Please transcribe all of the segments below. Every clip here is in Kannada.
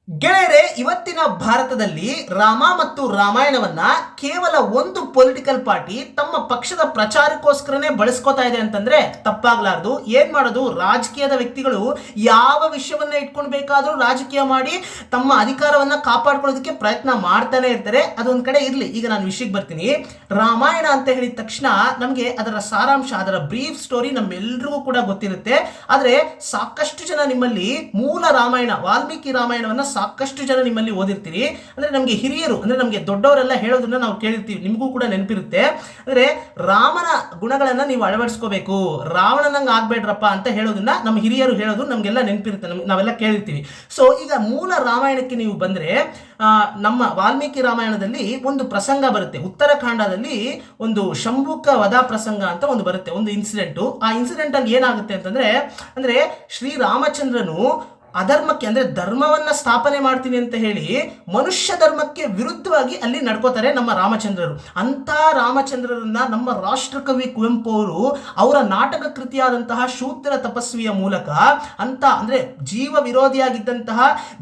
ಗೆಳೆಯರೆ, ಇವತ್ತಿನ ಭಾರತದಲ್ಲಿ ರಾಮ ಮತ್ತು ರಾಮಾಯಣವನ್ನ ಕೇವಲ ಒಂದು ಪೊಲಿಟಿಕಲ್ ಪಾರ್ಟಿ ತಮ್ಮ ಪಕ್ಷದ ಪ್ರಚಾರಕ್ಕೋಸ್ಕರನೇ ಬಳಸ್ಕೋತಾ ಇದೆ ಅಂತಂದ್ರೆ ತಪ್ಪಾಗ್ಲಾರ್ದು. ಏನ್ ಮಾಡೋದು, ರಾಜಕೀಯದ ವ್ಯಕ್ತಿಗಳು ಯಾವ ವಿಷಯವನ್ನ ಇಟ್ಕೊಂಡು ಬೇಕಾದ್ರೂ ರಾಜಕೀಯ ಮಾಡಿ ತಮ್ಮ ಅಧಿಕಾರವನ್ನ ಕಾಪಾಡ್ಕೊಳ್ಳೋದಕ್ಕೆ ಪ್ರಯತ್ನ ಮಾಡ್ತಾನೆ ಇರ್ತಾರೆ. ಅದೊಂದ್ ಕಡೆ ಇರ್ಲಿ, ಈಗ ನಾನು ವಿಷಯಕ್ಕೆ ಬರ್ತೀನಿ. ರಾಮಾಯಣ ಅಂತ ಹೇಳಿದ ತಕ್ಷಣ ನಮಗೆ ಅದರ ಸಾರಾಂಶ, ಅದರ ಬ್ರೀಫ್ ಸ್ಟೋರಿ ನಮ್ಮೆಲ್ರಿಗೂ ಕೂಡ ಗೊತ್ತಿರುತ್ತೆ. ಆದ್ರೆ ಸಾಕಷ್ಟು ಜನ ನಿಮ್ಮಲ್ಲಿ ಮೂಲ ರಾಮಾಯಣ, ವಾಲ್ಮೀಕಿ ರಾಮಾಯಣವನ್ನ ಸಾಕಷ್ಟು ಜನ ನಿಮ್ಮಲ್ಲಿ ಓದಿರ್ತೀರಿ. ಅಂದ್ರೆ ನಮಗೆ ಹಿರಿಯರು, ಅಂದ್ರೆ ನಮಗೆ ದೊಡ್ಡವರೆಲ್ಲ ಹೇಳೋದನ್ನ ನಾವು ಕೇಳಿರ್ತೀವಿ, ನಿಮಗೂ ಕೂಡ ನೆನಪಿರುತ್ತೆ. ಅಂದ್ರೆ ರಾಮನ ಗುಣಗಳನ್ನ ನೀವು ಅಳವಡಿಸ್ಕೋಬೇಕು, ರಾವಣನಂಗೆ ಆಗ್ಬೇಡ್ರಪ್ಪ ಅಂತ ಹೇಳೋದನ್ನ ನಮ್ಮ ಹಿರಿಯರು ಹೇಳೋದು ನಮಗೆಲ್ಲ ನೆನಪಿರುತ್ತೆ, ನಾವೆಲ್ಲ ಕೇಳಿರ್ತೀವಿ. ಸೊ ಈಗ ಮೂಲ ರಾಮಾಯಣಕ್ಕೆ ನೀವು ಬಂದ್ರೆ ನಮ್ಮ ವಾಲ್ಮೀಕಿ ರಾಮಾಯಣದಲ್ಲಿ ಒಂದು ಪ್ರಸಂಗ ಬರುತ್ತೆ. ಉತ್ತರಾಖಂಡದಲ್ಲಿ ಒಂದು ಶಂಭುಕ ವಧ ಪ್ರಸಂಗ ಅಂತ ಒಂದು ಬರುತ್ತೆ, ಒಂದು ಇನ್ಸಿಡೆಂಟು. ಆ ಇನ್ಸಿಡೆಂಟ್ ಅಲ್ಲಿ ಏನಾಗುತ್ತೆ ಅಂತಂದ್ರೆ, ಅಂದ್ರೆ ಶ್ರೀರಾಮಚಂದ್ರನು ಅಧರ್ಮಕ್ಕೆ, ಅಂದ್ರೆ ಧರ್ಮವನ್ನ ಸ್ಥಾಪನೆ ಮಾಡ್ತೀನಿ ಅಂತ ಹೇಳಿ ಮನುಷ್ಯ ಧರ್ಮಕ್ಕೆ ವಿರುದ್ಧವಾಗಿ ಅಲ್ಲಿ ನಡ್ಕೋತಾರೆ ನಮ್ಮ ರಾಮಚಂದ್ರರು. ಅಂತ ರಾಮಚಂದ್ರರನ್ನ ನಮ್ಮ ರಾಷ್ಟ್ರಕವಿ ಕುವೆಂಪು ಅವರು ಅವರ ನಾಟಕ ಕೃತಿಯಾದಂತಹ ಶೂದ್ರ ತಪಸ್ವಿಯ ಮೂಲಕ ಅಂತ, ಅಂದ್ರೆ ಜೀವ ವಿರೋಧಿಯಾಗಿದ್ದಂತಹ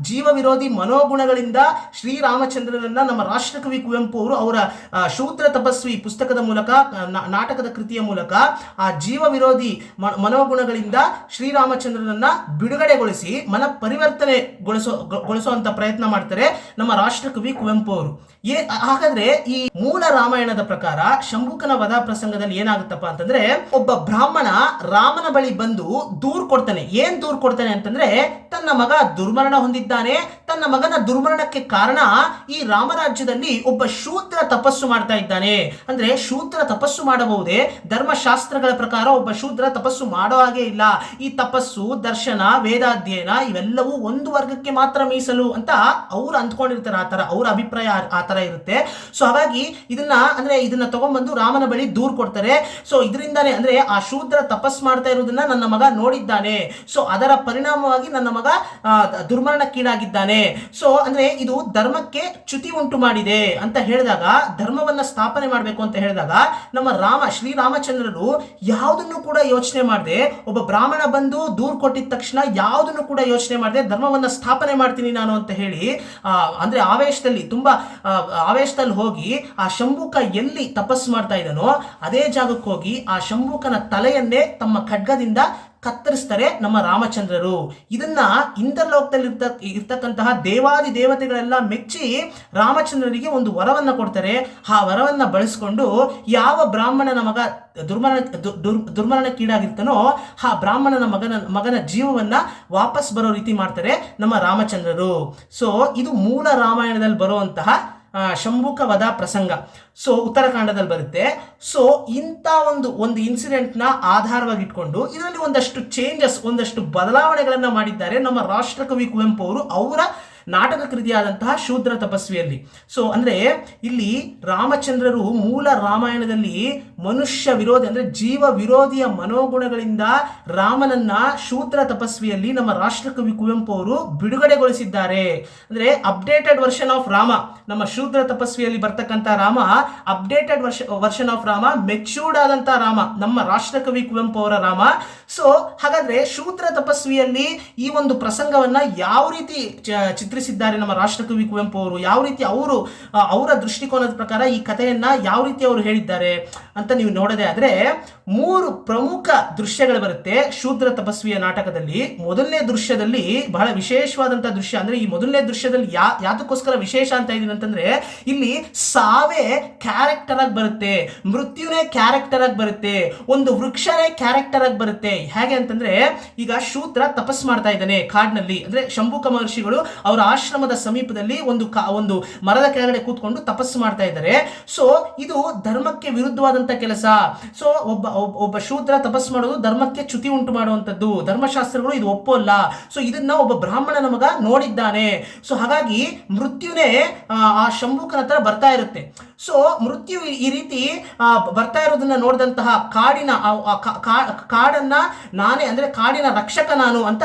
ಜೀವ ವಿರೋಧಿ ಮನೋಗುಣಗಳಿಂದ ಶ್ರೀರಾಮಚಂದ್ರರನ್ನ ನಮ್ಮ ರಾಷ್ಟ್ರಕವಿ ಕುವೆಂಪು ಅವರು ಅವರ ಶೂದ್ರ ತಪಸ್ವಿ ಪುಸ್ತಕದ ಮೂಲಕ, ನಾಟಕದ ಕೃತಿಯ ಮೂಲಕ ಆ ಜೀವ ವಿರೋಧಿ ಮನೋಗುಣಗಳಿಂದ ಶ್ರೀರಾಮಚಂದ್ರನನ್ನ ಬಿಡುಗಡೆಗೊಳಿಸಿ ಪರಿವರ್ತನೆಗೊಳಿಸುವಂತ ಪ್ರಯತ್ನ ಮಾಡ್ತಾರೆ ನಮ್ಮ ರಾಷ್ಟ್ರಕವಿ ಕುವೆಂಪು ಅವರು. ಹಾಗಾದ್ರೆ ಈ ಮೂಲ ರಾಮಾಯಣದ ಪ್ರಕಾರ ಶಂಭುಕನ ವಧ ಪ್ರಸಂಗದಲ್ಲಿ ಏನಾಗುತ್ತಪ್ಪ ಅಂತಂದ್ರೆ, ಒಬ್ಬ ಬ್ರಾಹ್ಮಣ ರಾಮನ ಬಳಿ ಬಂದು ದೂರು ಕೊಡ್ತಾನೆ. ಏನ್ ದೂರು ಕೊಡ್ತಾನೆ ಅಂತಂದ್ರೆ, ತನ್ನ ಮಗ ದುರ್ಮರಣ ಹೊಂದಿದ್ದಾನೆ, ತನ್ನ ಮಗನ ದುರ್ಮರಣಕ್ಕೆ ಕಾರಣ ಈ ರಾಮರಾಜ್ಯದಲ್ಲಿ ಒಬ್ಬ ಶೂದ್ರ ತಪಸ್ಸು ಮಾಡ್ತಾ ಇದ್ದಾನೆ. ಅಂದ್ರೆ ಶೂದ್ರ ತಪಸ್ಸು ಮಾಡಬಹುದೇ? ಧರ್ಮಶಾಸ್ತ್ರಗಳ ಪ್ರಕಾರ ಒಬ್ಬ ಶೂದ್ರ ತಪಸ್ಸು ಮಾಡೋ ಹಾಗೆ ಇಲ್ಲ. ಈ ತಪಸ್ಸು, ದರ್ಶನ, ವೇದಾಧ್ಯಯನ ಇವೆಲ್ಲವೂ ಒಂದು ವರ್ಗಕ್ಕೆ ಮಾತ್ರ ಮೀಸಲು ಅಂತ ಅವ್ರು ಅಂದ್ಕೊಂಡಿರ್ತಾರೆ. ಆ ತರ ಅವ್ರ ಅಭಿಪ್ರಾಯ ಆ ತರ ಇರುತ್ತೆ. ಸೊ ಹಾಗಾಗಿ ಇದನ್ನ ತಗೊಂಡ್ಬಂದು ರಾಮನ ಬಳಿ ದೂರು ಕೊಡ್ತಾರೆ. ಸೊ ಇದರಿಂದಾನೇ, ಅಂದ್ರೆ ಆ ಶೂದ್ರ ತಪಸ್ ಮಾಡ್ತಾ ಇರೋದನ್ನ ನನ್ನ ಮಗ ನೋಡಿದ್ದಾನೆ, ಸೊ ಅದರ ಪರಿಣಾಮವಾಗಿ ನನ್ನ ಮಗ ದುರ್ಮರಣಕ್ಕೀಡಾಗಿದ್ದಾನೆ. ಸೊ ಅಂದ್ರೆ ಇದು ಧರ್ಮಕ್ಕೆ ಚ್ಯುತಿ ಉಂಟು ಮಾಡಿದೆ ಅಂತ ಹೇಳಿದಾಗ, ಧರ್ಮವನ್ನ ಸ್ಥಾಪನೆ ಮಾಡಬೇಕು ಅಂತ ಹೇಳಿದಾಗ ನಮ್ಮ ಶ್ರೀರಾಮಚಂದ್ರರು ಯಾವುದನ್ನು ಕೂಡ ಯೋಚನೆ ಮಾಡದೆ, ಒಬ್ಬ ಬ್ರಾಹ್ಮಣ ಬಂದು ದೂರು ಕೊಟ್ಟಿದ ತಕ್ಷಣ ಯಾವುದನ್ನು ಕೂಡ ಯೋಚನೆ ಮಾಡದೆ ಧರ್ಮವನ್ನ ಸ್ಥಾಪನೆ ಮಾಡ್ತೀನಿ ನಾನು ಅಂತ ಹೇಳಿ ಅಂದ್ರೆ ತುಂಬಾ ಆವೇಶದಲ್ಲಿ ಹೋಗಿ ಆ ಶಂಭುಕ ಎಲ್ಲಿ ತಪಸ್ಸು ಮಾಡ್ತಾ ಇದ್ದಾನೋ ಅದೇ ಜಾಗಕ್ಕೆ ಹೋಗಿ ಆ ಶಂಭುಕನ ತಲೆಯನ್ನೇ ತಮ್ಮ ಖಡ್ಗದಿಂದ ಕತ್ತರಿಸ್ತಾರೆ ನಮ್ಮ ರಾಮಚಂದ್ರರು. ಇದನ್ನ ಇಂದ್ರಲೋಕದಲ್ಲಿ ಇರ್ತಕ್ಕಂತಹ ದೇವಾದಿ ದೇವತೆಗಳೆಲ್ಲ ಮೆಚ್ಚಿ ರಾಮಚಂದ್ರರಿಗೆ ಒಂದು ವರವನ್ನ ಕೊಡ್ತಾರೆ. ಆ ವರವನ್ನ ಬಳಸಿಕೊಂಡು ಯಾವ ಬ್ರಾಹ್ಮಣನ ಮಗ ದುರ್ಮರಣಕ್ಕೀಡಾಗಿರ್ತಾನೋ ಆ ಬ್ರಾಹ್ಮಣನ ಮಗನ ಜೀವವನ್ನ ವಾಪಸ್ ಬರೋ ರೀತಿ ಮಾಡ್ತಾರೆ ನಮ್ಮ ರಾಮಚಂದ್ರರು. ಸೊ ಇದು ಮೂಲ ರಾಮಾಯಣದಲ್ಲಿ ಬರುವಂತಹ ಶಂಭುಕ ವಧ ಪ್ರಸಂಗ. ಸೊ ಉತ್ತರಾಖಂಡದಲ್ಲಿ ಬರುತ್ತೆ. ಸೊ ಇಂಥ ಒಂದು ಇನ್ಸಿಡೆಂಟ್ನ ಆಧಾರವಾಗಿ ಇಟ್ಕೊಂಡು ಇದರಲ್ಲಿ ಒಂದಷ್ಟು ಬದಲಾವಣೆಗಳನ್ನ ಮಾಡಿದ್ದಾರೆ ನಮ್ಮ ರಾಷ್ಟ್ರಕವಿ ಕುವೆಂಪು ಅವರು ಅವರ ನಾಟಕ ಕೃತಿಯಾದಂತಹ ಶೂದ್ರ ತಪಸ್ವಿಯಲ್ಲಿ. ಸೊ ಅಂದ್ರೆ ಇಲ್ಲಿ ರಾಮಚಂದ್ರರು ಮೂಲ ರಾಮಾಯಣದಲ್ಲಿ ಮನುಷ್ಯ ವಿರೋಧಿ, ಅಂದ್ರೆ ಜೀವ ವಿರೋಧಿಯ ಮನೋಗುಣಗಳಿಂದ ರಾಮನನ್ನ ಶೂದ್ರ ತಪಸ್ವಿಯಲ್ಲಿ ನಮ್ಮ ರಾಷ್ಟ್ರಕವಿ ಕುವೆಂಪು ಅವರು ಬಿಡುಗಡೆಗೊಳಿಸಿದ್ದಾರೆ. ಅಂದ್ರೆ ಅಪ್ಡೇಟೆಡ್ ವರ್ಷನ್ ಆಫ್ ರಾಮ, ನಮ್ಮ ಶೂದ್ರ ತಪಸ್ವಿಯಲ್ಲಿ ಬರ್ತಕ್ಕಂಥ Rama updated version of Rama, matured ಆದಂತ ರಾಮ ನಮ್ಮ ರಾಷ್ಟ್ರಕವಿ ಕುವೆಂಪು ಅವರ ರಾಮ. ಸೊ ಹಾಗಾದ್ರೆ ಶೂದ್ರ ತಪಸ್ವಿಯಲ್ಲಿ ಈ ಒಂದು ಪ್ರಸಂಗವನ್ನ ಯಾವ ರೀತಿ ಚಿತ್ರಿಸಿದ್ದಾರೆ ನಮ್ಮ ರಾಷ್ಟ್ರಕವಿ ಕುವೆಂಪು ಅವರು, ಯಾವ ರೀತಿ ಅವರ ದೃಷ್ಟಿಕೋನದ ಪ್ರಕಾರ ಈ ಕಥೆಯನ್ನ ಯಾವ ರೀತಿ ಅವರು ಹೇಳಿದ್ದಾರೆ ಅಂತ ನೀವು ನೋಡೋದೇ ಆದ್ರೆ 3 ಪ್ರಮುಖ ದೃಶ್ಯಗಳು ಬರುತ್ತೆ ಶೂದ್ರ ತಪಸ್ವಿಯ ನಾಟಕದಲ್ಲಿ. ಮೊದಲನೇ ದೃಶ್ಯದಲ್ಲಿ ಬಹಳ ವಿಶೇಷವಾದಂತಹ ದೃಶ್ಯ, ಅಂದ್ರೆ ಈ ಮೊದಲನೇ ದೃಶ್ಯದಲ್ಲಿ ಯಾತಕ್ಕೋಸ್ಕರ ವಿಶೇಷ ಅಂತ ಇದೀನಿ ಅಂತಂದ್ರೆ, ಇಲ್ಲಿ ಸಾವೇ ಕ್ಯಾರೆಕ್ಟರ್ ಆಗಿ ಬರುತ್ತೆ, ಮೃತ್ಯುನೇ ಕ್ಯಾರೆಕ್ಟರ್ ಆಗಿ ಬರುತ್ತೆ, ಒಂದು ವೃಕ್ಷನೇ ಕ್ಯಾರೆಕ್ಟರ್ ಆಗಿ ಬರುತ್ತೆ. ಹೇಗೆ ಅಂತಂದ್ರೆ, ಈಗ ಶೂದ್ರ ತಪಸ್ ಮಾಡ್ತಾ ಇದ್ದಾನೆ ಕಾಡಿನಲ್ಲಿ, ಅಂದ್ರೆ ಶಂಭುಕ ಮಹರ್ಷಿಗಳು ಅವರ ಆಶ್ರಮದ ಸಮೀಪದಲ್ಲಿ ಒಂದು ಮರದ ಕೆಳಗಡೆ ಕೂತ್ಕೊಂಡು ತಪಸ್ಸು ಮಾಡ್ತಾ ಇದ್ದಾರೆ. ಸೊ ಇದು ಧರ್ಮಕ್ಕೆ ವಿರುದ್ಧವಾದಂತ ಕೆಲಸ. ಸೊ ಒಬ್ಬ ಶೂದ್ರ ತಪಸ್ಸು ಮಾಡೋದು ಧರ್ಮಕ್ಕೆ ಚ್ಯುತಿ ಉಂಟು ಮಾಡುವಂತದ್ದು, ಧರ್ಮಶಾಸ್ತ್ರಗಳು ಇದು ಒಪ್ಪೋಲ್ಲ. ಸೊ ಇದನ್ನ ಒಬ್ಬ ಬ್ರಾಹ್ಮಣನ ಮಗ ನೋಡಿದ್ದಾನೆ. ಸೊ ಹಾಗಾಗಿ ಮೃತ್ಯುನೇ ಆ ಶಂಭುಕನ ಹತ್ರ ಬರ್ತಾ ಇರುತ್ತೆ. ಸೊ ಮೃತ್ಯು ಈ ರೀತಿ ಬರ್ತಾ ಇರೋದನ್ನ ನೋಡಿದಂತಹ ಕಾಡನ್ನ ನಾನೇ ಅಂದ್ರೆ ಕಾಡಿನ ರಕ್ಷಕ ನಾನು ಅಂತ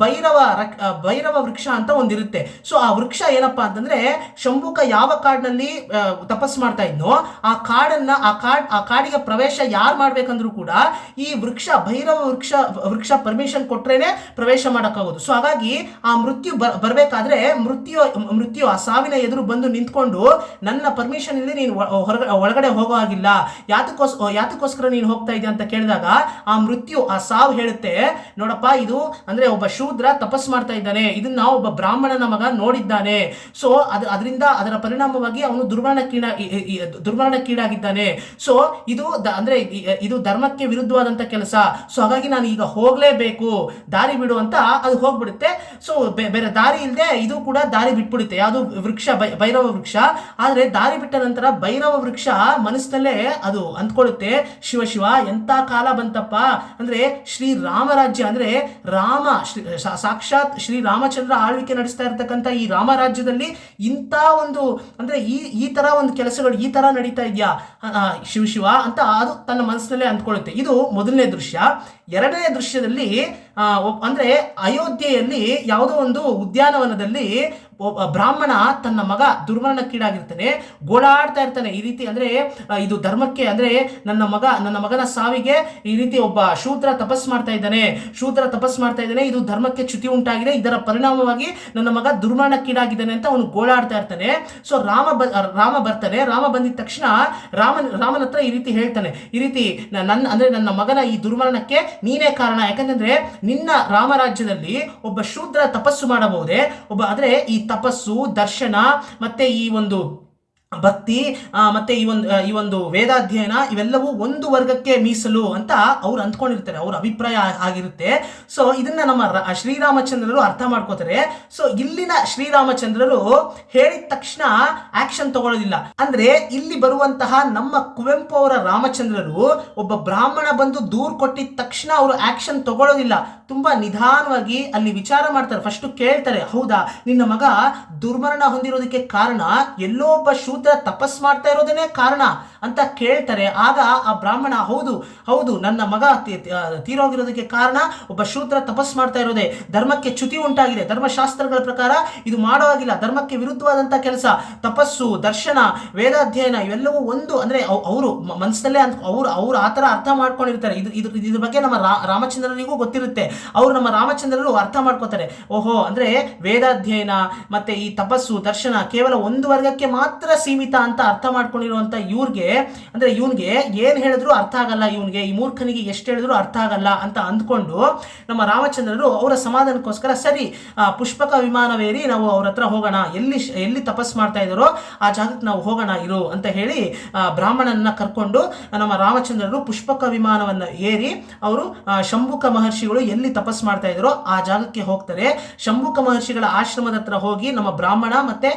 ಭೈರವ ವೃಕ್ಷ ಅಂತ ಒಂದಿರುತ್ತೆ. ಸೊ ಆ ವೃಕ್ಷ ಏನಪ್ಪಾ ಅಂತಂದ್ರೆ ಶಂಭುಕ ಯಾವ ಕಾಡಿನಲ್ಲಿ ತಪಸ್ ಮಾಡ್ತಾ ಇದ್ನೋ ಆ ಕಾಡಿಗೆ ಪ್ರವೇಶ ಯಾರು ಮಾಡ್ಬೇಕಂದ್ರೂ ಕೂಡ ಈ ಭೈರವ ವೃಕ್ಷ ಪರ್ಮಿಷನ್ ಕೊಟ್ರೇನೆ ಪ್ರವೇಶ ಮಾಡಕ್ಕಾಗೋದು. ಸೊ ಹಾಗಾಗಿ ಆ ಮೃತ್ಯು ಬರ್ಬೇಕಾದ್ರೆ ಮೃತ್ಯು ಆ ಸಾವಿನ ಎದುರು ಬಂದು ನಿಂತ್ಕೊಂಡು ನನ್ನ ಪರ್ಮಿಷನ್ ಇಲ್ಲಿ ನೀನು ಒಳಗಡೆ ಹೋಗೋ ಹಾಗಿಲ್ಲ, ಯಾತಕ್ಕೋಸ್ಕರ ನೀನು ಹೋಗ್ತಾ ಇದೆಯಾ ಅಂತ ಕೇಳಿದಾಗ ಆ ಸಾವು ಹೇಳುತ್ತೆ, ನೋಡಪ್ಪ ಇದು ಅಂದ್ರೆ ಒಬ್ಬ ಶೂದ್ರ ತಪಸ್ ಮಾಡ್ತಾ ಇದ್ದಾನೆ, ಇದನ್ನ ಒಬ್ಬ ಬ್ರಾಹ್ಮಣನ ಮಗ ನೋಡಿದ್ದಾನೆ. ಸೊ ಅದರ ಪರಿಣಾಮವಾಗಿ ಅವನು ದುರ್ಮರಣಕ್ಕೀಡಾಗಿದ್ದಾನೆ. ಸೊ ಇದು ಧರ್ಮಕ್ಕೆ ವಿರುದ್ಧವಾದಂತ ಕೆಲಸ. ಸೊ ಹಾಗಾಗಿ ನಾನು ಈಗ ಹೋಗ್ಲೇಬೇಕು, ದಾರಿ ಬಿಡು ಅಂತ ಅದು ಹೋಗ್ಬಿಡುತ್ತೆ. ಸೊ ಬೇರೆ ದಾರಿ ಇಲ್ಲದೆ ಇದು ಕೂಡ ದಾರಿ ಬಿಟ್ಬಿಡುತ್ತೆ. ಯಾವುದು ವೃಕ್ಷ, ಭೈರವ ವೃಕ್ಷ. ಆದ್ರೆ ದಾರಿ ಬಿಟ್ಟ ನಂತರ ಭೈರವ ವೃಕ್ಷ ಮನಸ್ಸಿನಲ್ಲೇ ಅದು ಅಂದ್ಕೊಳ್ಳುತ್ತೆ, ಶಿವ ಎಂತ ಕಾಲ ಬಂತಪ್ಪ, ಅಂದ್ರೆ ಶ್ರೀರಾಮ ರಾಜ್ಯ ಅಂದ್ರೆ ಸಾಕ್ಷಾತ್ ಶ್ರೀ ರಾಮಚಂದ್ರ ಆಳ್ವಿಕೆ ನಡೆಸ್ತಾ ಇರ್ತಕ್ಕಂಥ ಈ ರಾಮ ರಾಜ್ಯದಲ್ಲಿ ಇಂಥ ಒಂದು ಅಂದ್ರೆ ಈ ತರ ಒಂದು ಕೆಲಸಗಳು ಈ ತರ ನಡೀತಾ ಇದೆಯಾ ಶಿವ ಅಂತ ಅದು ತನ್ನ ಮನಸ್ಸಿನಲ್ಲೇ ಅಂದ್ಕೊಳ್ಳುತ್ತೆ. ಇದು ಮೊದಲನೇ ದೃಶ್ಯ. ಎರಡನೇ ದೃಶ್ಯದಲ್ಲಿ ಅಂದ್ರೆ ಅಯೋಧ್ಯೆಯಲ್ಲಿ ಯಾವುದೋ ಒಂದು ಉದ್ಯಾನವನದಲ್ಲಿ ಬ್ರಾಹ್ಮಣ ತನ್ನ ಮಗ ದುರ್ಮರಣಕ್ಕೀಡಾಗಿರ್ತಾನೆ, ಗೋಳಾಡ್ತಾ ಇರ್ತಾನೆ. ಈ ರೀತಿ ಅಂದ್ರೆ ಇದು ಧರ್ಮಕ್ಕೆ ಅಂದ್ರೆ ನನ್ನ ಮಗನ ಸಾವಿಗೆ ಈ ರೀತಿ ಒಬ್ಬ ಶೂದ್ರ ತಪಸ್ ಮಾಡ್ತಾ ಇದ್ದಾನೆ, ಇದು ಧರ್ಮಕ್ಕೆ ಚ್ಯುತಿ ಉಂಟಾಗಿದೆ, ಇದರ ಪರಿಣಾಮವಾಗಿ ನನ್ನ ಮಗ ದುರ್ಮರಣಕ್ಕೀಡಾಗಿದ್ದಾನೆ ಅಂತ ಅವನು ಗೋಳಾಡ್ತಾ ಇರ್ತಾನೆ. ಸೊ ರಾಮ ಬರ್ತಾನೆ. ರಾಮ ಬಂದಿದ ತಕ್ಷಣ ರಾಮನ ಹತ್ರ ಈ ರೀತಿ ಹೇಳ್ತಾನೆ, ಈ ರೀತಿ ನನ್ನ ಮಗನ ಈ ದುರ್ಮರಣಕ್ಕೆ ನೀನೇ ಕಾರಣ. ಯಾಕಂತಂದ್ರೆ ನಿನ್ನ ರಾಮರಾಜ್ಯದಲ್ಲಿ ಒಬ್ಬ ಶೂದ್ರ ತಪಸ್ಸು ಮಾಡಬಹುದೇ, ಆದ್ರೆ ಈ ತಪಸ್ಸು, ದರ್ಶನ ಮತ್ತೆ ಈ ಒಂದು ಭಕ್ತಿ ಮತ್ತೆ ಈ ಒಂದು ವೇದಾಧ್ಯಯನ ಇವೆಲ್ಲವೂ ಒಂದು ವರ್ಗಕ್ಕೆ ಮೀಸಲು ಅಂತ ಅವ್ರು ಅಂದ್ಕೊಂಡಿರ್ತಾರೆ, ಅವ್ರ ಅಭಿಪ್ರಾಯ ಆಗಿರುತ್ತೆ. ಸೊ ಇದನ್ನ ನಮ್ಮ ಶ್ರೀರಾಮಚಂದ್ರರು ಅರ್ಥ ಮಾಡ್ಕೋತಾರೆ. ಸೊ ಇಲ್ಲಿನ ಶ್ರೀರಾಮಚಂದ್ರರು ಹೇಳಿದ ತಕ್ಷಣ ಆಕ್ಷನ್ ತಗೊಳ್ಳೋದಿಲ್ಲ. ಅಂದ್ರೆ ಇಲ್ಲಿ ಬರುವಂತಹ ನಮ್ಮ ಕುವೆಂಪು ಅವರ ರಾಮಚಂದ್ರರು ಒಬ್ಬ ಬ್ರಾಹ್ಮಣ ಬಂದು ದೂರ್ ಕೊಟ್ಟಿದ ತಕ್ಷಣ ಅವರು ಆಕ್ಷನ್ ತಗೊಳ್ಳೋದಿಲ್ಲ. ತುಂಬಾ ನಿಧಾನವಾಗಿ ಅಲ್ಲಿ ವಿಚಾರ ಮಾಡ್ತಾರೆ. ಫಸ್ಟ್ ಕೇಳ್ತಾರೆ, ಹೌದಾ ನಿನ್ನ ಮಗ ದುರ್ಮರಣ ಹೊಂದಿರೋದಕ್ಕೆ ಕಾರಣ ಎಲ್ಲೋ ಒಬ್ಬ ಶೂದ್ರ ತಪಸ್ ಮಾಡ್ತಾ ಇರೋದನ್ನೇ ಕಾರಣ ಅಂತ ಕೇಳ್ತಾರೆ. ಆಗ ಆ ಬ್ರಾಹ್ಮಣ ಹೌದು ನನ್ನ ಮಗ ತೀರೋಗಿರೋದಕ್ಕೆ ಕಾರಣ ಒಬ್ಬ ಶೂದ್ರ ತಪಸ್ ಮಾಡ್ತಾ ಇರೋದೇ, ಧರ್ಮಕ್ಕೆ ಚ್ಯುತಿ ಉಂಟಾಗಿದೆ, ಧರ್ಮಶಾಸ್ತ್ರಗಳ ಪ್ರಕಾರ ಇದು ಮಾಡೋ ಹಾಗಿಲ್ಲ, ಧರ್ಮಕ್ಕೆ ವಿರುದ್ಧವಾದಂತ ಕೆಲಸ, ತಪಸ್ಸು, ದರ್ಶನ, ವೇದಾಧ್ಯಯನ ಇವೆಲ್ಲವೂ ಒಂದು ಅಂದ್ರೆ ಅವರು ಮನಸ್ಸಲ್ಲೇ ಅವ್ರು ಆತರ ಅರ್ಥ ಮಾಡ್ಕೊಂಡಿರ್ತಾರೆ. ಇದ್ರ ಬಗ್ಗೆ ನಮ್ಮ ರಾಮಚಂದ್ರನಿಗೂ ಗೊತ್ತಿರುತ್ತೆ. ಅವರು ನಮ್ಮ ರಾಮಚಂದ್ರರು ಅರ್ಥ ಮಾಡ್ಕೋತಾರೆ, ಓಹೋ ಅಂದ್ರೆ ವೇದಾಧ್ಯಯನ ಮತ್ತೆ ಈ ತಪಸ್ಸು, ದರ್ಶನ ಕೇವಲ ಒಂದು ವರ್ಗಕ್ಕೆ ಮಾತ್ರ ಸೀಮಿತ ಅಂತ ಅರ್ಥ ಮಾಡ್ಕೊಂಡಿರುವಂತ ಇವ್ರಿಗೆ ಏನ್ ಹೇಳಿದ್ರು ಅರ್ಥ ಆಗಲ್ಲ, ಈ ಮೂರ್ಖನಿಗೆ ಎಷ್ಟು ಹೇಳಿದ್ರು ಅರ್ಥ ಆಗಲ್ಲ ಅಂತ ಅಂದ್ಕೊಂಡು ನಮ್ಮ ರಾಮಚಂದ್ರರು ಅವರ ಸಮಾಧಾನಕ್ಕೋಸ್ಕರ ಸರಿ ಪುಷ್ಪಕ ವಿಮಾನವೇರಿ ನಾವು ಅವ್ರ ಹತ್ರ ಹೋಗೋಣ, ಎಲ್ಲಿ ತಪಸ್ ಮಾಡ್ತಾ ಇದ್ದಾರೋ ಆ ಜಾಗಕ್ಕೆ ನಾವು ಹೋಗೋಣ ಇರು ಅಂತ ಹೇಳಿ ಬ್ರಾಹ್ಮಣನ ಕರ್ಕೊಂಡು ನಮ್ಮ ರಾಮಚಂದ್ರರು ಪುಷ್ಪಕ ವಿಮಾನವನ್ನ ಏರಿ ಅವರು ಶಂಭುಕ ಮಹರ್ಷಿಗಳು ಎಲ್ಲಿ ತಪಸ್ ಮಾಡ್ತಾ ಇದ್ದಾರೋ ಆ ಜಾಗಕ್ಕೆ ಹೋಗ್ತಾರೆ. ಶಂಭುಕ ಮಹರ್ಷಿಗಳ ಆಶ್ರಮದ ಹತ್ರ ಹೋಗಿ ನಮ್ಮ ಬ್ರಾಹ್ಮಣ ಮತ್ತೆ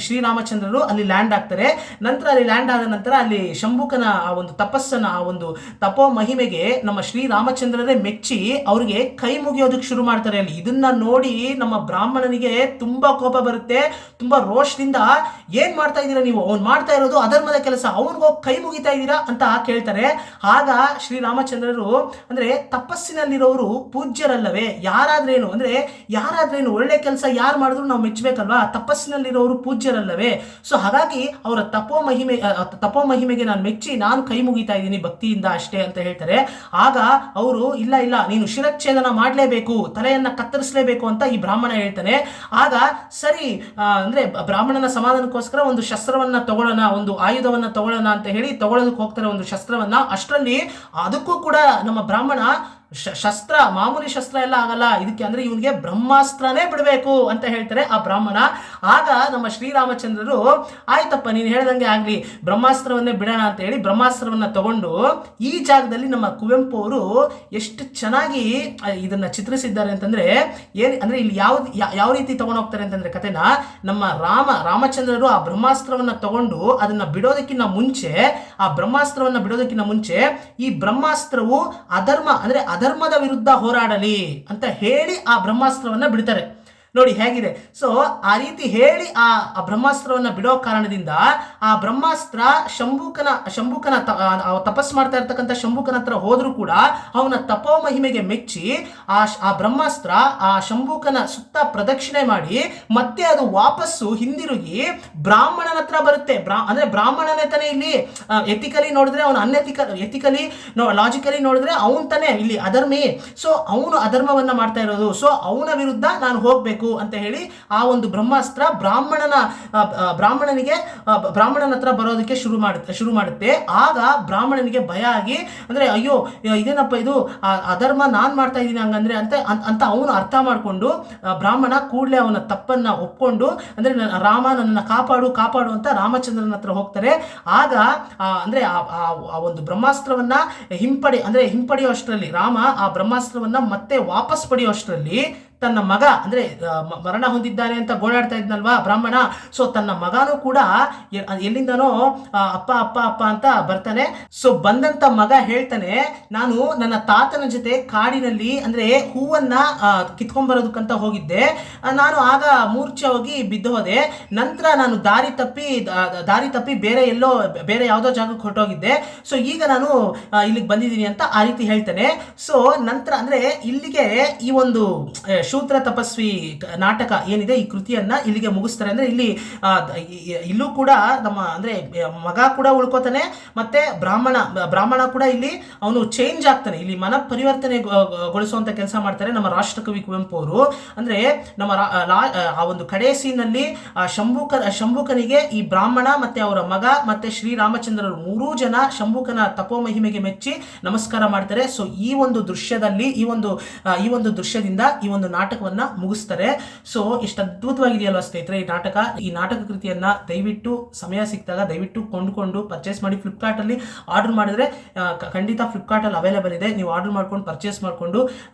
ಶ್ರೀರಾಮಚಂದ್ರರು ಅಲ್ಲಿ ಲ್ಯಾಂಡ್ ಆಗ್ತಾರೆ. ನಂತರ ಅಲ್ಲಿ ಲ್ಯಾಂಡ್ ಆದ ನಂತರ ಅಲ್ಲಿ ಶಂಭುಕನ ಆ ಒಂದು ತಪಸ್ಸನ್ನ, ಆ ಒಂದು ತಪೋ ಮಹಿಮೆಗೆ ನಮ್ಮ ಶ್ರೀರಾಮಚಂದ್ರರೇ ಮೆಚ್ಚಿ ಅವ್ರಿಗೆ ಕೈ ಮುಗಿಯೋದಕ್ಕೆ ಶುರು ಮಾಡ್ತಾರೆ. ಅಲ್ಲಿ ಇದನ್ನ ನೋಡಿ ನಮ್ಮ ಬ್ರಾಹ್ಮಣನಿಗೆ ತುಂಬಾ ಕೋಪ ಬರುತ್ತೆ, ತುಂಬಾ ರೋಷದಿಂದ ಏನ್ ಮಾಡ್ತಾ ಇದ್ದೀರಾ ನೀವು, ಅವ್ನು ಮಾಡ್ತಾ ಇರೋದು ಅಧರ್ಮದ ಕೆಲಸ, ಅವ್ನಿಗೋಗಿ ಕೈ ಮುಗಿತಾ ಇದ್ದೀರಾ ಅಂತ ಕೇಳ್ತಾರೆ. ಆಗ ಶ್ರೀರಾಮಚಂದ್ರರು ಅಂದ್ರೆ ತಪಸ್ಸಿನಲ್ಲಿರೋರು ಪೂಜ್ಯರಲ್ಲವೇ, ಯಾರಾದ್ರೇನು ಒಳ್ಳೆ ಕೆಲಸ ಯಾರು ಮಾಡಿದ್ರು ನಾವು ಮೆಚ್ಚಬೇಕಲ್ವಾ, ತಪಸ್ಸಿನಲ್ಲಿರೋರು ಪೂಜ್ಯರಲ್ಲವೇ. ಸೊ ಹಾಗಾಗಿ ಅವರ ತಪೋ ಮಹಿಮೆಗೆ ನಾನು ಮೆಚ್ಚಿ ನಾನು ಕೈ ಮುಗಿತಾ ಇದ್ದೀನಿ ಭಕ್ತಿಯಿಂದ ಅಷ್ಟೇ ಅಂತ ಹೇಳ್ತಾರೆ. ಆಗ ಅವರು ಇಲ್ಲ ನೀನು ಶಿರಚ್ಛೇದನ ಮಾಡಲೇಬೇಕು, ತಲೆಯನ್ನ ಕತ್ತರಿಸಲೇಬೇಕು ಅಂತ ಈ ಬ್ರಾಹ್ಮಣ ಹೇಳ್ತಾನೆ. ಆಗ ಸರಿ ಅಂದ್ರೆ ಬ್ರಾಹ್ಮಣನ ಸಮಾಧಾನಕ್ಕೋಸ್ಕರ ಒಂದು ಶಸ್ತ್ರವನ್ನ ತಗೊಳ್ಳೋಣ, ಒಂದು ಆಯುಧವನ್ನ ತಗೊಳ್ಳೋಣ ಅಂತ ಹೇಳಿ ತಗೊಳ್ಳೋದಕ್ಕೆ ಹೋಗ್ತಾರೆ ಒಂದು ಶಸ್ತ್ರವನ್ನ. ಅಷ್ಟರಲ್ಲಿ ಅದಕ್ಕೂ ಕೂಡ ನಮ್ಮ ಬ್ರಾಹ್ಮಣ ಶಸ್ತ್ರ ಮಾಮೂಲಿ ಶಸ್ತ್ರ ಎಲ್ಲ ಆಗಲ್ಲ ಇದಕ್ಕೆ, ಅಂದ್ರೆ ಇವನಿಗೆ ಬ್ರಹ್ಮಾಸ್ತ್ರನೇ ಬಿಡಬೇಕು ಅಂತ ಹೇಳ್ತಾರೆ ಆ ಬ್ರಾಹ್ಮಣ. ಆಗ ನಮ್ಮ ಶ್ರೀರಾಮಚಂದ್ರರು ಆಯ್ತಪ್ಪ ನೀನು ಹೇಳ್ದಂಗೆ ಆಗ್ಲಿ, ಬ್ರಹ್ಮಾಸ್ತ್ರವನ್ನೇ ಬಿಡೋಣ ಅಂತ ಹೇಳಿ ಬ್ರಹ್ಮಾಸ್ತ್ರವನ್ನ ತಗೊಂಡು ಈ ಜಾಗದಲ್ಲಿ ನಮ್ಮ ಕುವೆಂಪು ಅವರು ಎಷ್ಟು ಚೆನ್ನಾಗಿ ಇದನ್ನ ಚಿತ್ರಿಸಿದ್ದಾರೆ ಅಂತಂದ್ರೆ ಅಂದ್ರೆ ಇಲ್ಲಿ ಯಾವ ರೀತಿ ತಗೊಂಡು ಹೋಗ್ತಾರೆ ಅಂತಂದ್ರೆ ಕಥೆನ, ನಮ್ಮ ರಾಮಚಂದ್ರರು ಆ ಬ್ರಹ್ಮಾಸ್ತ್ರವನ್ನ ತಗೊಂಡು ಅದನ್ನ ಬಿಡೋದಕ್ಕಿಂತ ಮುಂಚೆ ಈ ಬ್ರಹ್ಮಾಸ್ತ್ರವು ಅಧರ್ಮದ ವಿರುದ್ಧ ಹೋರಾಡಲಿ ಅಂತ ಹೇಳಿ ಆ ಬ್ರಹ್ಮಾಸ್ತ್ರವನ್ನ ಬಿಡ್ತಾರೆ. ನೋಡಿ ಹೇಗಿದೆ. ಸೊ ಆ ರೀತಿ ಹೇಳಿ ಆ ಬ್ರಹ್ಮಾಸ್ತ್ರವನ್ನ ಬಿಡೋ ಕಾರಣದಿಂದ ಆ ಬ್ರಹ್ಮಾಸ್ತ್ರ ಶಂಭುಕನ ತಪಸ್ ಮಾಡ್ತಾ ಇರ್ತಕ್ಕಂಥ ಶಂಭುಕನ ಹತ್ರ ಹೋದ್ರೂ ಕೂಡ ಅವನ ತಪೋ ಮಹಿಮೆಗೆ ಮೆಚ್ಚಿ ಆ ಬ್ರಹ್ಮಾಸ್ತ್ರ ಆ ಶಂಭುಕನ ಸುತ್ತ ಪ್ರದಕ್ಷಿಣೆ ಮಾಡಿ ಮತ್ತೆ ಅದು ವಾಪಸ್ಸು ಹಿಂದಿರುಗಿ ಬ್ರಾಹ್ಮಣನ ಹತ್ರ ಬರುತ್ತೆ. ಅಂದ್ರೆ ಬ್ರಾಹ್ಮಣನೇ ತಾನೇ ಇಲ್ಲಿ ಎಥಿಕಲಿ ನೋಡಿದ್ರೆ ಅವನು ಎಥಿಕಲಿ ಲಾಜಿಕಲಿ ನೋಡಿದ್ರೆ ಅವನ್ ತಾನೇ ಇಲ್ಲಿ ಅಧರ್ಮಿ. ಸೊ ಅವನು ಅಧರ್ಮವನ್ನ ಮಾಡ್ತಾ ಇರೋದು. ಸೊ ಅವನ ವಿರುದ್ಧ ನಾನು ಹೋಗ್ಬೇಕು ಅಂತ ಹೇಳಿ ಆ ಒಂದು ಬ್ರಹ್ಮಾಸ್ತ್ರ ಬ್ರಾಹ್ಮಣನ ಹತ್ರ ಬರೋದಕ್ಕೆ ಶುರು ಮಾಡುತ್ತೆ. ಆಗ ಬ್ರಾಹ್ಮಣನಿಗೆ ಭಯ ಆಗಿ, ಅಂದ್ರೆ ಅಯ್ಯೋ ಇದೇನಪ್ಪ ಇದು ಅಧರ್ಮ ನಾನ್ ಮಾಡ್ತಾ ಇದ್ದೀನಿ ಹಂಗಂದ್ರೆ ಅಂತ ಅವನು ಅರ್ಥ ಮಾಡ್ಕೊಂಡು ಬ್ರಾಹ್ಮಣ ಕೂಡಲೇ ಅವನ ತಪ್ಪನ್ನ ಒಪ್ಕೊಂಡು, ಅಂದ್ರೆ ರಾಮ ನನ್ನ ಕಾಪಾಡು ಅಂತ ರಾಮಚಂದ್ರನ ಹತ್ರ ಹೋಗ್ತಾರೆ. ಆಗ ಅಂದ್ರೆ ಆ ಒಂದು ಬ್ರಹ್ಮಾಸ್ತ್ರವನ್ನ ಹಿಂಪಡೆಯುವಷ್ಟರಲ್ಲಿ ರಾಮ ಆ ಬ್ರಹ್ಮಾಸ್ತ್ರವನ್ನ ಮತ್ತೆ ವಾಪಸ್ ಪಡೆಯುವಷ್ಟರಲ್ಲಿ ತನ್ನ ಮಗ, ಅಂದ್ರೆ ಮರಣ ಹೊಂದಿದ್ದಾನೆ ಅಂತ ಗೋಳಾಡ್ತಾ ಇದ್ನಲ್ವಾ ಬ್ರಾಹ್ಮಣ, ಸೊ ತನ್ನ ಮಗನೂ ಕೂಡ ಎಲ್ಲಿಂದನೋ ಅಪ್ಪ ಅಪ್ಪ ಅಪ್ಪ ಅಂತ ಬರ್ತಾನೆ. ಸೊ ಬಂದಂತ ಮಗ ಹೇಳ್ತಾನೆ, ನಾನು ನನ್ನ ತಾತನ ಜೊತೆ ಕಾಡಿನಲ್ಲಿ ಅಂದ್ರೆ ಹೂವನ್ನ ಕಿತ್ಕೊಂಡ್ಬರೋದಕ್ಕಂತ ಹೋಗಿದ್ದೆ, ನಾನು ಆಗ ಮೂರ್ಛೆ ಹೋಗಿ ಬಿದ್ದು ಹೋದೆ. ನಂತರ ನಾನು ದಾರಿ ತಪ್ಪಿ ಬೇರೆ ಯಾವುದೋ ಜಾಗಕ್ಕೆ ಹೊರಟೋಗಿದ್ದೆ. ಸೊ ಈಗ ನಾನು ಇಲ್ಲಿಗೆ ಬಂದಿದ್ದೀನಿ ಅಂತ ಆ ರೀತಿ ಹೇಳ್ತಾನೆ. ಸೊ ನಂತರ ಅಂದ್ರೆ ಇಲ್ಲಿಗೆ ಈ ಒಂದು ಶೂದ್ರ ತಪಸ್ವಿ ನಾಟಕ ಏನಿದೆ ಈ ಕೃತಿಯನ್ನ ಇಲ್ಲಿಗೆ ಮುಗಿಸ್ತಾರೆ. ಅಂದ್ರೆ ಇಲ್ಲೂ ಕೂಡ ನಮ್ಮ ಅಂದ್ರೆ ಮಗ ಕೂಡ ಉಳ್ಕೋತಾನೆ, ಮತ್ತೆ ಬ್ರಾಹ್ಮಣ ಕೂಡ ಇಲ್ಲಿ ಅವನು ಚೇಂಜ್ ಆಗ್ತಾನೆ. ಇಲ್ಲಿ ಮನ ಪರಿವರ್ತನೆಗೊಳಿಸುವಂತ ಕೆಲಸ ಮಾಡ್ತಾರೆ ನಮ್ಮ ರಾಷ್ಟ್ರಕವಿ ಕುವೆಂಪು ಅವರು. ಅಂದ್ರೆ ನಮ್ಮ ಆ ಒಂದು ಕಡೆ ಸೀನಲ್ಲಿ ಶಂಭುಕನಿಗೆ ಈ ಬ್ರಾಹ್ಮಣ ಮತ್ತೆ ಅವರ ಮಗ ಮತ್ತೆ ಶ್ರೀರಾಮಚಂದ್ರರು ಮೂರೂ ಜನ ಶಂಭುಕನ ತಪೋ ಮಹಿಮೆಗೆ ಮೆಚ್ಚಿ ನಮಸ್ಕಾರ ಮಾಡ್ತಾರೆ. ಸೊ ಈ ಒಂದು ದೃಶ್ಯದಿಂದ ಈ ಒಂದು ನಾಟಕವನ್ನ ಮುಗಿಸ್ತಾರೆ. ಸೊ ಎಷ್ಟು ಅದ್ಭುತವಾಗಿದೆಯಲ್ವಾ ಸ್ನೇಹಿತರೆ ಈ ನಾಟಕ ಕೃತಿಯನ್ನ ದಯವಿಟ್ಟು ಸಮಯ ಸಿಕ್ಕಿದಾಗ ದಯವಿಟ್ಟು ಕೊಂಡ್ಕೊಂಡು ಪರ್ಚೇಸ್ ಮಾಡಿ. ಫ್ಲಿಪ್ಕಾರ್ಟ್ ಅಲ್ಲಿ ಆರ್ಡರ್ ಮಾಡಿದ್ರೆ ಖಂಡಿತ ಫ್ಲಿಪ್ಕಾರ್ಟ್ ಅಲ್ಲಿ ಅವೈಲೇಬಲ್ ಇದೆ. ನೀವು ಆರ್ಡರ್ ಮಾಡ್ಕೊಂಡು ಪರ್ಚೇಸ್ ಮಾಡ್ಕೊಂಡು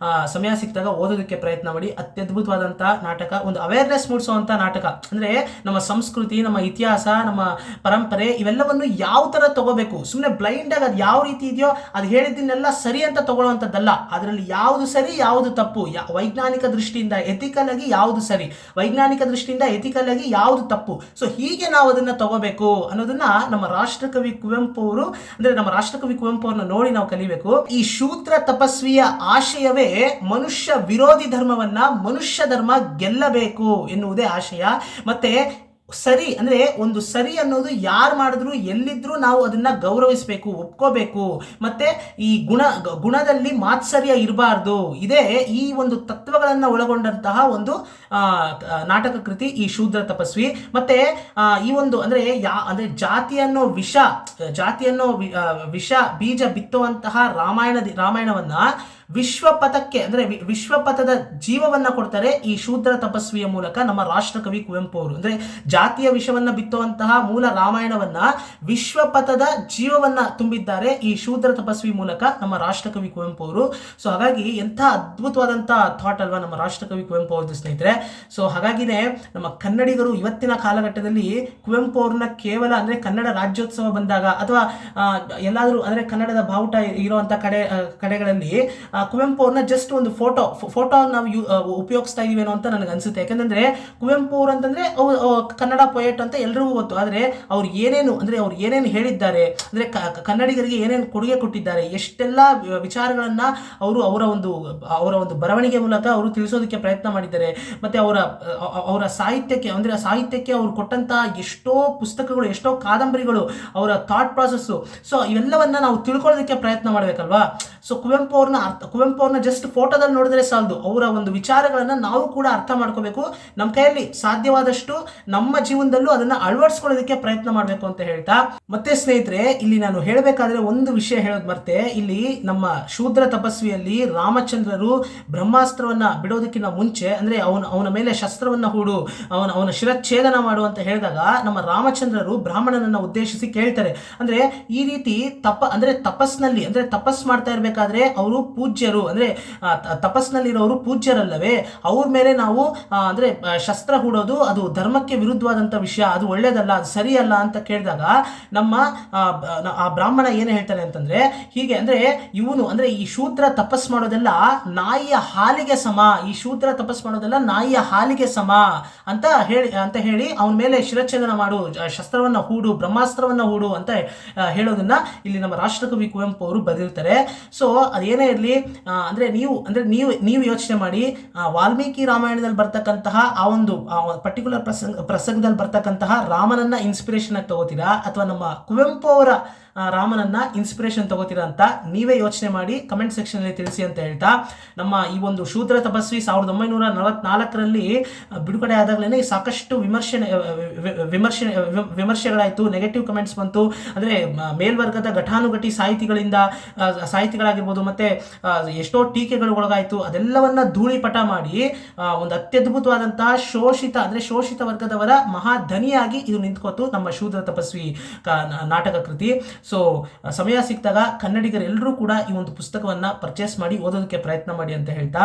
ಸಮಯ ಸಿಕ್ಕಿದಾಗ ಓದೋದಕ್ಕೆ ಪ್ರಯತ್ನ ಮಾಡಿ. ಅತ್ಯದ್ಭುತವಾದಂತಹ ನಾಟಕ, ಒಂದು ಅವೇರ್ನೆಸ್ ಮೂಡಿಸುವಂತ ನಾಟಕ. ಅಂದ್ರೆ ನಮ್ಮ ಸಂಸ್ಕೃತಿ, ನಮ್ಮ ಇತಿಹಾಸ, ನಮ್ಮ ಪರಂಪರೆ ಇವೆಲ್ಲವನ್ನು ಯಾವ ತರ ತಗೋಬೇಕು, ಸುಮ್ಮನೆ ಬ್ಲೈಂಡ್ ಆಗಿ ಅದು ಯಾವ ರೀತಿ ಇದೆಯೋ ಅದು ಹೇಳಿದ್ದನ್ನೆಲ್ಲ ಸರಿ ಅಂತ ತಗೊಳ್ಳುವಂಥದ್ದಲ್ಲ. ಅದರಲ್ಲಿ ಯಾವುದು ಸರಿ ಯಾವುದು ತಪ್ಪು, ವೈಜ್ಞಾನಿಕ ದೃಷ್ಟಿಯಿಂದ ಎಥಿಕಲ್ ಆಗಿ ಯಾವುದು ಸರಿ, ವೈಜ್ಞಾನಿಕ ದೃಷ್ಟಿಯಿಂದ ಎಥಿಕಲ್ ಆಗಿ ಯಾವುದು ತಪ್ಪು. ಸೊ ಹೀಗೆ ನಾವು ಅದನ್ನ ತಗೋಬೇಕು ಅನ್ನೋದನ್ನ ನಮ್ಮ ರಾಷ್ಟ್ರಕವಿ ಕುವೆಂಪು ಅವರನ್ನ ನೋಡಿ ನಾವು ಕಲಿಬೇಕು. ಈ ಶೂದ್ರ ತಪಸ್ವಿಯ ಆಶಯವೇ ಮನುಷ್ಯ ವಿರೋಧಿ ಧರ್ಮವನ್ನ ಮನುಷ್ಯ ಧರ್ಮ ಗೆಲ್ಲಬೇಕು ಎನ್ನುವುದೇ ಆಶಯ. ಮತ್ತೆ ಸರಿ ಅಂದ್ರೆ ಒಂದು ಸರಿ ಅನ್ನೋದು ಯಾರು ಮಾಡಿದ್ರು ಎಲ್ಲಿದ್ರು ನಾವು ಅದನ್ನ ಗೌರವಿಸಬೇಕು, ಒಪ್ಕೋಬೇಕು. ಮತ್ತೆ ಈ ಗುಣದಲ್ಲಿ ಮಾತ್ಸರ್ಯ ಇರಬಾರ್ದು. ಇದೇ ಈ ಒಂದು ತತ್ವಗಳನ್ನ ಒಳಗೊಂಡಂತಹ ಒಂದು ನಾಟಕ ಕೃತಿ ಈ ಶೂದ್ರ ತಪಸ್ವಿ. ಮತ್ತೆ ಈ ಒಂದು ಅಂದ್ರೆ ಜಾತಿ ಅನ್ನೋ ವಿಷ ಬೀಜ ಬಿತ್ತುವಂತಹ ರಾಮಾಯಣವನ್ನ ವಿಶ್ವಪಥಕ್ಕೆ ಅಂದ್ರೆ ವಿಶ್ವಪಥದ ಜೀವವನ್ನ ಕೊಡ್ತಾರೆ ಈ ಶೂದ್ರ ತಪಸ್ವಿಯ ಮೂಲಕ ನಮ್ಮ ರಾಷ್ಟ್ರಕವಿ ಕುವೆಂಪು ಅವರು. ಅಂದ್ರೆ ಜಾತಿಯ ವಿಷವನ್ನ ಬಿತ್ತುವಂತಹ ಮೂಲ ರಾಮಾಯಣವನ್ನ ವಿಶ್ವಪಥದ ಜೀವವನ್ನ ತುಂಬಿದ್ದಾರೆ ಈ ಶೂದ್ರ ತಪಸ್ವಿ ಮೂಲಕ ನಮ್ಮ ರಾಷ್ಟ್ರಕವಿ ಕುವೆಂಪು ಅವರು. ಸೊ ಹಾಗಾಗಿ ಎಂಥ ಅದ್ಭುತವಾದಂತಹ ಥಾಟ್ ಅಲ್ವಾ ನಮ್ಮ ರಾಷ್ಟ್ರಕವಿ ಕುವೆಂಪು ಅವ್ರದ್ದು ಸ್ನೇಹಿತರೆ. ಸೊ ಹಾಗಾಗಿನೇ ನಮ್ಮ ಕನ್ನಡಿಗರು ಇವತ್ತಿನ ಕಾಲಘಟ್ಟದಲ್ಲಿ ಕುವೆಂಪು ಅವ್ರನ್ನ ಕೇವಲ ಅಂದ್ರೆ ಕನ್ನಡ ರಾಜ್ಯೋತ್ಸವ ಬಂದಾಗ ಅಥವಾ ಎಲ್ಲಾದ್ರೂ ಅಂದ್ರೆ ಕನ್ನಡದ ಬಾವುಟ ಇರುವಂತ ಕಡೆಗಳಲ್ಲಿ ಕುವೆಂಪು ಅವ್ರನ್ನ ಜಸ್ಟ್ ಒಂದು ಫೋಟೋ ನಾವು ಉಪಯೋಗಿಸ್ತಾ ಇದೀವೇನೋ ಅಂತ ನನಗೆ ಅನ್ಸುತ್ತೆ. ಯಾಕಂದ್ರೆ ಕುವೆಂಪು ಅವರು ಅಂತಂದ್ರೆ ಕನ್ನಡ ಪೊಯೆಟ್ ಅಂತ ಎಲ್ರಿಗೂ ಗೊತ್ತು. ಆದ್ರೆ ಅವ್ರು ಏನೇನು ಹೇಳಿದ್ದಾರೆ, ಅಂದ್ರೆ ಕನ್ನಡಿಗರಿಗೆ ಏನೇನು ಕೊಡುಗೆ ಕೊಟ್ಟಿದ್ದಾರೆ, ಎಷ್ಟೆಲ್ಲ ವಿಚಾರಗಳನ್ನ ಅವರು ಅವರ ಒಂದು ಬರವಣಿಗೆ ಮೂಲಕ ಅವರು ತಿಳಿಸೋದಕ್ಕೆ ಪ್ರಯತ್ನ ಮಾಡಿದ್ದಾರೆ. ಮತ್ತೆ ಅವರ ಸಾಹಿತ್ಯಕ್ಕೆ ಅವರು ಕೊಟ್ಟಂತಹ ಎಷ್ಟೋ ಪುಸ್ತಕಗಳು, ಎಷ್ಟೋ ಕಾದಂಬರಿಗಳು, ಅವರ ಥಾಟ್ ಪ್ರಾಸೆಸ್, ಸೊ ಇವೆಲ್ಲವನ್ನ ನಾವು ತಿಳ್ಕೊಳ್ಳೋದಕ್ಕೆ ಪ್ರಯತ್ನ ಮಾಡ್ಬೇಕಲ್ವಾ. ಸೊ ಕುವೆಂಪು ಅವ್ರನ್ನ ಜಸ್ಟ್ ಫೋಟೋದಲ್ಲಿ ನೋಡಿದ್ರೆ ಸಾಲದು, ಅವರ ಒಂದು ವಿಚಾರಗಳನ್ನ ನಾವು ಕೂಡ ಅರ್ಥ ಮಾಡ್ಕೋಬೇಕು. ನಮ್ಮ ಕೈಯಲ್ಲಿ ಸಾಧ್ಯವಾದಷ್ಟು ನಮ್ಮ ಜೀವನದಲ್ಲೂ ಅದನ್ನ ಅಳವಡಿಸ್ಕೊಳ್ಳೋದಕ್ಕೆ ಪ್ರಯತ್ನ ಮಾಡಬೇಕು ಅಂತ ಹೇಳ್ತಾ, ಮತ್ತೆ ಸ್ನೇಹಿತರೆ ಇಲ್ಲಿ ನಾನು ಹೇಳಬೇಕಾದ್ರೆ ಒಂದು ವಿಷಯ ಹೇಳೋದು ಮರ್ತೆ. ಇಲ್ಲಿ ನಮ್ಮ ಶೂದ್ರ ತಪಸ್ವಿಯಲ್ಲಿ ರಾಮಚಂದ್ರರು ಬ್ರಹ್ಮಾಸ್ತ್ರವನ್ನ ಬಿಡೋದಕ್ಕಿಂತ ಮುಂಚೆ ಅಂದ್ರೆ ಅವನ ಮೇಲೆ ಶಸ್ತ್ರವನ್ನ ಹೂಡು, ಅವನ ಶಿರಚ್ಛೇದನ ಮಾಡು ಅಂತ ಹೇಳಿದಾಗ ನಮ್ಮ ರಾಮಚಂದ್ರರು ಬ್ರಾಹ್ಮಣನನ್ನ ಉದ್ದೇಶಿಸಿ ಕೇಳ್ತಾರೆ. ಅಂದ್ರೆ ಈ ರೀತಿ ತಪಸ್ನಲ್ಲಿ ಅಂದ್ರೆ ತಪಸ್ ಮಾಡ್ತಾ ಇರ್ಬೇಕು ಮಾಡಬೇಕಾದ್ರೆ ಅವರು ಪೂಜ್ಯರು, ಅಂದರೆ ತಪಸ್ನಲ್ಲಿರೋರು ಪೂಜ್ಯರಲ್ಲವೇ, ಅವ್ರ ಮೇಲೆ ನಾವು ಅಂದರೆ ಶಸ್ತ್ರ ಹೂಡೋದು ಅದು ಧರ್ಮಕ್ಕೆ ವಿರುದ್ಧವಾದಂಥ ವಿಷಯ, ಅದು ಒಳ್ಳೇದಲ್ಲ, ಅದು ಸರಿಯಲ್ಲ ಅಂತ ಕೇಳಿದಾಗ ನಮ್ಮ ಆ ಬ್ರಾಹ್ಮಣ ಏನು ಹೇಳ್ತಾನೆ ಅಂತಂದರೆ ಹೀಗೆ, ಅಂದರೆ ಇವನು ಅಂದರೆ ಈ ಶೂದ್ರ ತಪಸ್ ಮಾಡೋದೆಲ್ಲ ನಾಯಿಯ ಹಾಲಿಗೆ ಸಮ, ಈ ಶೂದ್ರ ತಪಸ್ ಮಾಡೋದೆಲ್ಲ ನಾಯಿಯ ಹಾಲಿಗೆ ಸಮ ಅಂತ ಹೇಳಿ ಅವನ ಮೇಲೆ ಶಿರಚ್ಛೇದನ ಮಾಡು, ಶಸ್ತ್ರವನ್ನು ಹೂಡು, ಬ್ರಹ್ಮಾಸ್ತ್ರವನ್ನು ಹೂಡು ಅಂತ ಹೇಳೋದನ್ನ ಇಲ್ಲಿ ನಮ್ಮ ರಾಷ್ಟ್ರಕವಿ ಕುವೆಂಪು ಅವರು ಬರೆದಿರ್ತಾರೆ. ಸೊ ಅದೇನೇ ಇರಲಿ, ಅಂದರೆ ನೀವು ಯೋಚನೆ ಮಾಡಿ, ವಾಲ್ಮೀಕಿ ರಾಮಾಯಣದಲ್ಲಿ ಬರ್ತಕ್ಕಂತಹ ಆ ಒಂದು ಪರ್ಟಿಕ್ಯುಲರ್ ಪ್ರಸಂಗದಲ್ಲಿ ಬರ್ತಕ್ಕಂತಹ ರಾಮನನ್ನ ಇನ್ಸ್ಪಿರೇಷನ್ ಆಗಿ ತಗೋತೀರಾ ಅಥವಾ ನಮ್ಮ ಕುವೆಂಪು ಅವರ ರಾಮನನ್ನ ಇನ್ಸ್ಪಿರೇಷನ್ ತಗೋತೀರಾ ಅಂತ ನೀವೇ ಯೋಚನೆ ಮಾಡಿ ಕಮೆಂಟ್ ಸೆಕ್ಷನ್ ಅಲ್ಲಿ ತಿಳಿಸಿ ಅಂತ ಹೇಳ್ತಾ, ನಮ್ಮ ಈ ಒಂದು ಶೂದ್ರ ತಪಸ್ವಿ 1944ರಲ್ಲಿ ಬಿಡುಗಡೆ ಆದಾಗಲೇ ಸಾಕಷ್ಟು ವಿಮರ್ಶೆಗಳಾಯಿತು, ನೆಗೆಟಿವ್ ಕಮೆಂಟ್ಸ್ ಬಂತು. ಅಂದರೆ ಮೇಲ್ವರ್ಗದ ಘಟಾನುಘಟಿ ಸಾಹಿತಿಗಳಾಗಿರ್ಬೋದು ಮತ್ತೆ ಎಷ್ಟೋ ಟೀಕೆಗಳು ಒಳಗಾಯಿತು. ಅದೆಲ್ಲವನ್ನ ಧೂಳಿಪಟ ಮಾಡಿ ಒಂದು ಅತ್ಯದ್ಭುತವಾದಂತಹ ಶೋಷಿತ ವರ್ಗದವರ ಮಹಾಧನಿಯಾಗಿ ಇದು ನಿಂತ್ಕೋತು ನಮ್ಮ ಶೂದ್ರ ತಪಸ್ವಿ ನಾಟಕ ಕೃತಿ. ಸೊ ಸಮಯ ಸಿಕ್ಕಿದಾಗ ಕನ್ನಡಿಗರೆಲ್ಲರೂ ಕೂಡ ಈ ಒಂದು ಪುಸ್ತಕವನ್ನು ಪರ್ಚೇಸ್ ಮಾಡಿ ಓದೋದಕ್ಕೆ ಪ್ರಯತ್ನ ಮಾಡಿ ಅಂತ ಹೇಳ್ತಾ,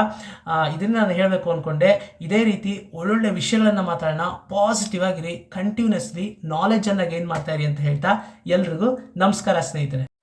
ಇದನ್ನು ನಾನು ಹೇಳಬೇಕು ಅಂದ್ಕೊಂಡೆ. ಇದೇ ರೀತಿ ಒಳ್ಳೊಳ್ಳೆ ವಿಷಯಗಳನ್ನು ಮಾತಾಡೋಣ, ಪಾಸಿಟಿವ್ ಆಗಿರಿ, ಕಂಟಿನ್ಯೂಸ್ಲಿ ನಾಲೆಜನ್ನು ಗೇನ್ ಮಾಡ್ತಾ ಇರಿ ಅಂತ ಹೇಳ್ತಾ ಎಲ್ರಿಗೂ ನಮಸ್ಕಾರ ಸ್ನೇಹಿತರೆ.